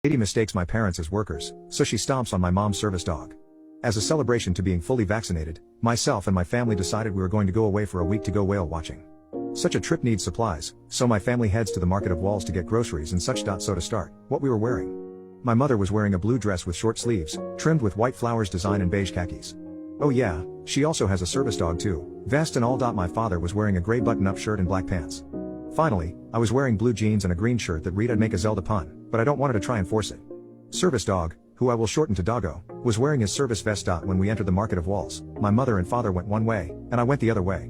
lady mistakes my parents as workers, so she stomps on my mom's service dog. As a celebration to being fully vaccinated, myself and my family decided we were going to go away for a week to go whale watching. Such a trip needs supplies, so my family heads to the Market of Walls to get groceries and such. So to start, what we were wearing. My mother was wearing a blue dress with short sleeves, trimmed with white flowers design and beige khakis. Oh yeah, she also has a service dog too, vest and all. My father was wearing a gray button-up shirt and black pants. Finally, I was wearing blue jeans and a green shirt that read I'd make a Zelda pun, but I don't want her to try and force it. Service dog, who I will shorten to Doggo, was wearing his service vest. When we entered the Market of Walls, my mother and father went one way, and I went the other way.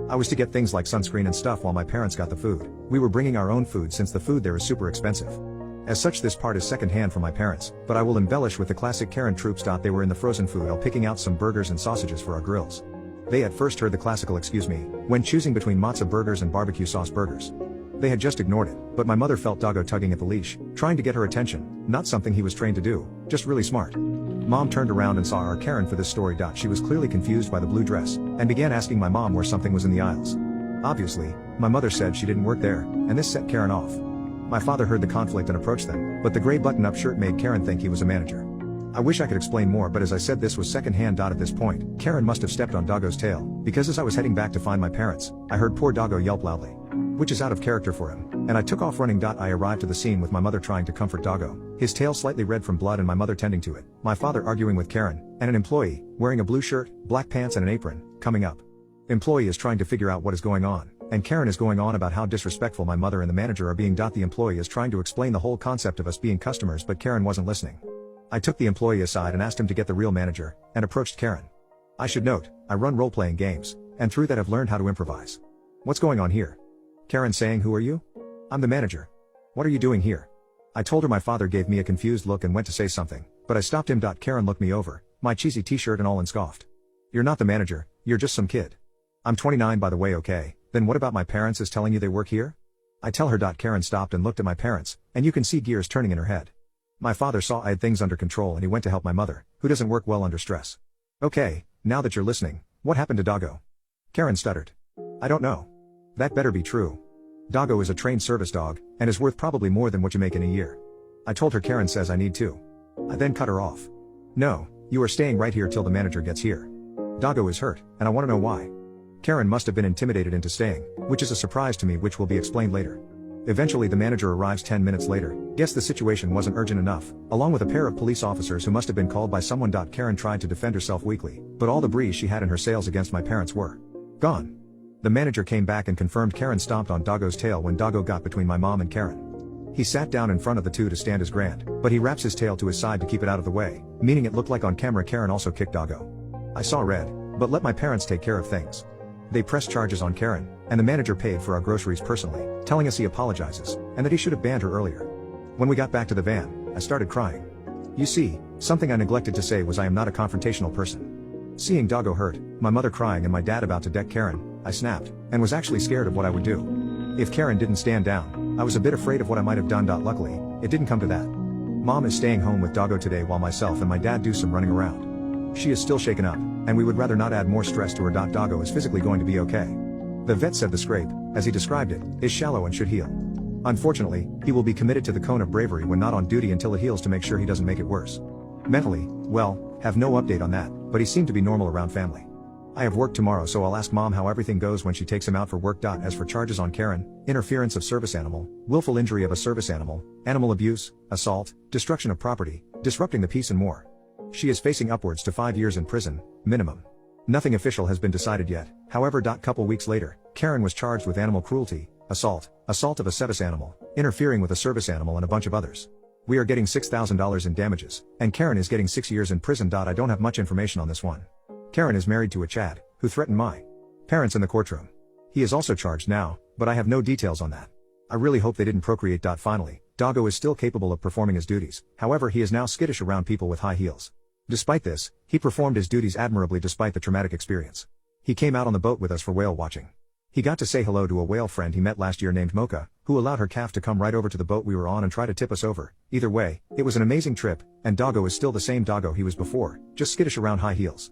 I was to get things like sunscreen and stuff while my parents got the food. We were bringing our own food since the food there is super expensive. As such, this part is second-hand from my parents, but I will embellish with the classic Karen troops. They were in the frozen food aisle picking out some burgers and sausages for our grills. They at first heard the classical excuse me when choosing between matzo burgers and barbecue sauce burgers. They had just ignored it, but my mother felt Doggo tugging at the leash, trying to get her attention, not something he was trained to do, just really smart. Mom turned around and saw our Karen for this story. She was clearly confused by the blue dress, and began asking my mom where something was in the aisles. Obviously, my mother said she didn't work there, and this set Karen off. My father heard the conflict and approached them, but the gray button-up shirt made Karen think he was a manager. I wish I could explain more, but as I said, this was second-hand. At this point, Karen must have stepped on Doggo's tail, because as I was heading back to find my parents, I heard poor Doggo yelp loudly. Which is out of character for him, and I took off running. I arrived to the scene with my mother trying to comfort Doggo, his tail slightly red from blood and my mother tending to it, my father arguing with Karen, and an employee, wearing a blue shirt, black pants and an apron, coming up. Employee is trying to figure out what is going on, and Karen is going on about how disrespectful my mother and the manager are being. The employee is trying to explain the whole concept of us being customers, but Karen wasn't listening. I took the employee aside and asked him to get the real manager, and approached Karen. I should note, I run role-playing games, and through that have learned how to improvise. What's going on here? Karen saying, who are you? I'm the manager. What are you doing here? I told her. My father gave me a confused look and went to say something, but I stopped him. Karen looked me over, my cheesy t-shirt and all, and scoffed. You're not the manager, you're just some kid. I'm 29 by the way. Okay, then what about my parents is telling you they work here? I tell her. Karen stopped and looked at my parents, and you can see gears turning in her head. My father saw I had things under control and he went to help my mother, who doesn't work well under stress. Okay, now that you're listening, what happened to Doggo? Karen stuttered. I don't know. That better be true. Doggo is a trained service dog, and is worth probably more than what you make in a year. I told her. Karen says I need to. I then cut her off. No, you are staying right here till the manager gets here. Doggo is hurt, and I want to know why. Karen must have been intimidated into staying, which is a surprise to me, which will be explained later. Eventually the manager arrives 10 minutes later. Guess the situation wasn't urgent enough, along with a pair of police officers who must have been called by someone. Karen tried to defend herself weakly, but all the breeze she had in her sails against my parents were gone. The manager came back and confirmed Karen stomped on Doggo's tail when Doggo got between my mom and Karen. He sat down in front of the two to stand his ground, but he wraps his tail to his side to keep it out of the way, meaning it looked like on camera Karen also kicked Doggo. I saw red, but let my parents take care of things. They pressed charges on Karen, and the manager paid for our groceries personally, telling us he apologizes, and that he should have banned her earlier. When we got back to the van, I started crying. You see, something I neglected to say was I am not a confrontational person. Seeing Doggo hurt, my mother crying and my dad about to deck Karen, I snapped, and was actually scared of what I would do. If Karen didn't stand down, I was a bit afraid of what I might have done. Luckily, it didn't come to that. Mom is staying home with Doggo today while myself and my dad do some running around. She is still shaken up, and we would rather not add more stress to her. Doggo is physically going to be okay. The vet said the scrape, as he described it, is shallow and should heal. Unfortunately, he will be committed to the cone of bravery when not on duty until it heals to make sure he doesn't make it worse. Mentally, well, have no update on that, but he seemed to be normal around family. I have work tomorrow, so I'll ask Mom how everything goes when she takes him out for work. As for charges on Karen, interference of service animal, willful injury of a service animal, animal abuse, assault, destruction of property, disrupting the peace and more. She is facing upwards to 5 years in prison, minimum. Nothing official has been decided yet, however. Couple weeks later, Karen was charged with animal cruelty, assault of a service animal, interfering with a service animal and a bunch of others. We are getting $6,000 in damages, and Karen is getting 6 years in prison. I don't have much information on this one. Karen is married to a Chad, who threatened my parents in the courtroom. He is also charged now, but I have no details on that. I really hope they didn't procreate. Finally, Doggo is still capable of performing his duties, however he is now skittish around people with high heels. Despite this, he performed his duties admirably despite the traumatic experience. He came out on the boat with us for whale watching. He got to say hello to a whale friend he met last year named Mocha, who allowed her calf to come right over to the boat we were on and try to tip us over. Either way, it was an amazing trip, and Doggo is still the same Doggo he was before, just skittish around high heels.